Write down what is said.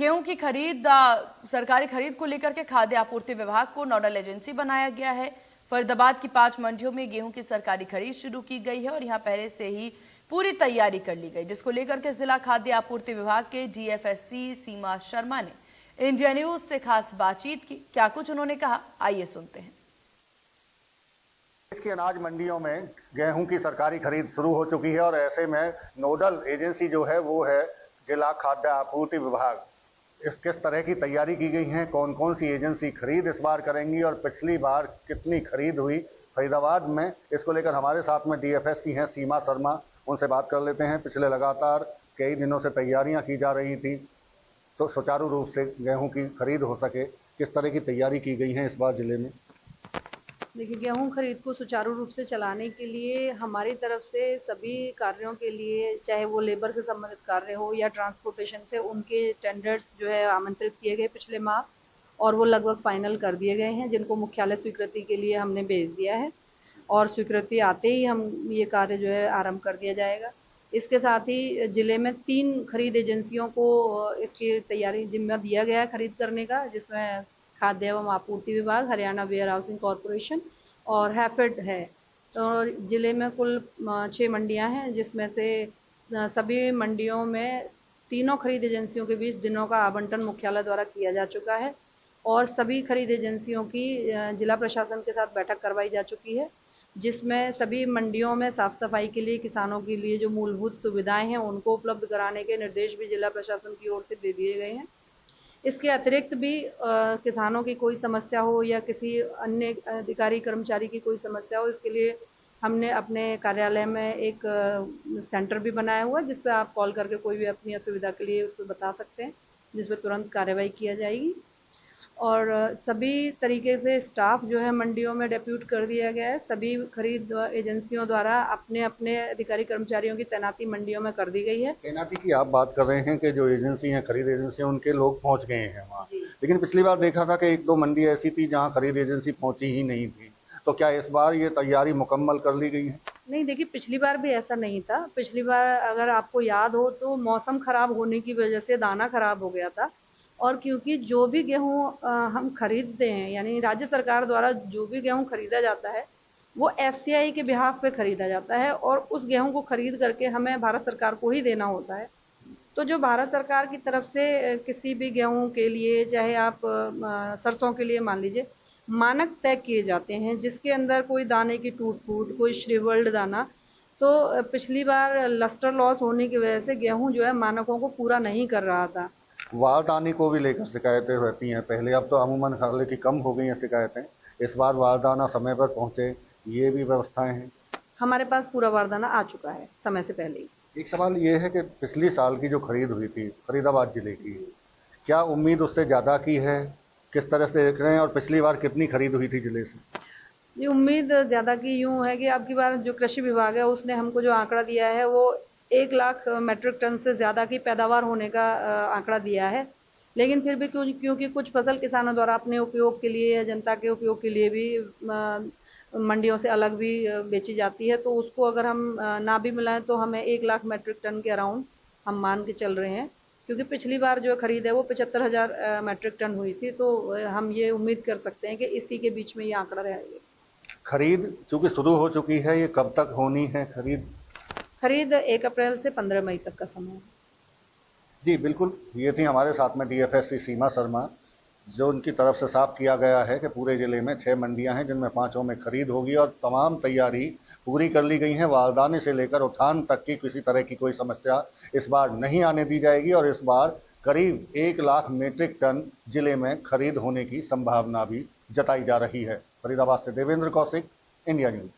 गेहूं की खरीद सरकारी खरीद को लेकर के खाद्य आपूर्ति विभाग को नोडल एजेंसी बनाया गया है। फरीदाबाद की 5 मंडियों में गेहूं की सरकारी खरीद शुरू की गई है और यहां पहले से ही पूरी तैयारी कर ली गई, जिसको लेकर के जिला खाद्य आपूर्ति विभाग के डीएफएससी सीमा शर्मा ने इंडिया न्यूज से खास बातचीत की। क्या कुछ उन्होंने कहा, आइए सुनते हैं। इसकी अनाज मंडियों में गेहूं की सरकारी खरीद शुरू हो चुकी है और ऐसे में नोडल एजेंसी जो है वो है जिला खाद्य आपूर्ति विभाग। इस किस तरह की तैयारी की गई है, कौन कौन सी एजेंसी खरीद इस बार करेंगी और पिछली बार कितनी खरीद हुई फरीदाबाद में, इसको लेकर हमारे साथ में डीएफएससी हैं सीमा शर्मा, उनसे बात कर लेते हैं। पिछले लगातार कई दिनों से तैयारियां की जा रही थी तो सुचारू रूप से गेहूं की खरीद हो सके, किस तरह की तैयारी की गई है इस बार जिले में? देखिए, गेहूं खरीद को सुचारू रूप से चलाने के लिए हमारी तरफ से सभी कार्यों के लिए, चाहे वो लेबर से संबंधित कार्य हो या ट्रांसपोर्टेशन से, उनके टेंडर्स जो है आमंत्रित किए गए पिछले माह और वो लगभग फाइनल कर दिए गए हैं, जिनको मुख्यालय स्वीकृति के लिए हमने भेज दिया है और स्वीकृति आते ही हम ये कार्य जो है आरंभ कर दिया जाएगा। इसके साथ ही जिले में 3 खरीद एजेंसियों को इसकी तैयारी जिम्मा दिया गया है खरीद करने का, जिसमें खाद्य एवं आपूर्ति विभाग, हरियाणा वेयर हाउसिंग कॉरपोरेशन और हैफेड है। तो जिले में कुल 6 मंडियां हैं, जिसमें से सभी मंडियों में तीनों खरीद एजेंसियों के बीच दिनों का आवंटन मुख्यालय द्वारा किया जा चुका है और सभी खरीद एजेंसियों की जिला प्रशासन के साथ बैठक करवाई जा चुकी है, जिसमें सभी मंडियों में साफ सफाई के लिए, किसानों के लिए जो मूलभूत सुविधाएं हैं उनको उपलब्ध कराने के निर्देश भी जिला प्रशासन की ओर से दे दिए गए हैं। इसके अतिरिक्त भी किसानों की कोई समस्या हो या किसी अन्य अधिकारी कर्मचारी की कोई समस्या हो, इसके लिए हमने अपने कार्यालय में एक सेंटर भी बनाया हुआ है, जिस पर आप कॉल करके कोई भी अपनी असुविधा के लिए उस पर बता सकते हैं, जिस पर तुरंत कार्रवाई किया जाएगी। और सभी तरीके से स्टाफ जो है मंडियों में डेप्यूट कर दिया गया है। सभी खरीद एजेंसियों द्वारा अपने अपने अधिकारी कर्मचारियों की तैनाती मंडियों में कर दी गई है। तैनाती की आप बात कर रहे हैं कि जो एजेंसी हैं, खरीद एजेंसी, उनके लोग पहुंच गए हैं वहाँ, लेकिन पिछली बार देखा था कि 1-2 मंडी ऐसी थी जहाँ खरीद एजेंसी पहुंची ही नहीं थी, तो क्या इस बार ये तैयारी मुकम्मल कर ली गई है? नहीं, देखिए, पिछली बार भी ऐसा नहीं था। पिछली बार अगर आपको याद हो तो मौसम खराब होने की वजह से दाना खराब हो गया था और क्योंकि जो भी गेहूं हम खरीदते हैं, यानी राज्य सरकार द्वारा जो भी गेहूं खरीदा जाता है वो एफसीआई के बिहाफ पे खरीदा जाता है और उस गेहूं को खरीद करके हमें भारत सरकार को ही देना होता है। तो जो भारत सरकार की तरफ से किसी भी गेहूं के लिए, चाहे आप सरसों के लिए मान लीजिए, मानक तय किए जाते हैं जिसके अंदर कोई दाने की टूट फूट, कोई श्रिवल्ड दाना, तो पिछली बार लस्टर लॉस होने की वजह से गेहूं जो है मानकों को पूरा नहीं कर रहा था। वारदाने को भी लेकर शिकायतें रहती हैं पहले, अब तो अमूमन हालांकि कम हो गई हैं शिकायतें। इस बार वारदाना समय पर पहुंचे, ये भी व्यवस्थाएं हैं? हमारे पास पूरा वारदाना आ चुका है समय से पहले ही। एक सवाल ये है कि पिछली साल की जो खरीद हुई थी फरीदाबाद जिले की, क्या उम्मीद उससे ज़्यादा की है? किस तरह से देख रहे हैं और पिछली बार कितनी खरीद हुई थी जिले से? ये उम्मीद ज़्यादा की यूँ है कि अब की बार जो कृषि विभाग है उसने हमको जो आंकड़ा दिया है वो 1 लाख मेट्रिक टन से ज़्यादा की पैदावार होने का आंकड़ा दिया है। लेकिन फिर भी क्योंकि कुछ फसल किसानों द्वारा अपने उपयोग के लिए या जनता के उपयोग के लिए भी मंडियों से अलग भी बेची जाती है, तो उसको अगर हम ना भी मिलाएं तो हमें 1 लाख मेट्रिक टन के अराउंड हम मान के चल रहे हैं, क्योंकि पिछली बार जो खरीद है वो 75,000 मेट्रिक टन हुई थी। तो हम ये उम्मीद कर सकते हैं कि इसी के बीच में ये आंकड़ा रहेगा। खरीद चूंकि शुरू हो चुकी है, ये कब तक होनी है खरीद? खरीद 1 अप्रैल से 15 मई तक का समय है। जी बिल्कुल, ये थी हमारे साथ में डीएफएससी सीमा शर्मा, जो उनकी तरफ से साफ किया गया है कि पूरे जिले में 6 मंडियां हैं जिनमें 5 में खरीद होगी और तमाम तैयारी पूरी कर ली गई है। वारदाने से लेकर उठान तक की किसी तरह की कोई समस्या इस बार नहीं आने दी जाएगी और इस बार करीब 1 लाख मीट्रिक टन जिले में खरीद होने की संभावना भी जताई जा रही है। फरीदाबाद से देवेंद्र कौशिक, इंडिया न्यूज।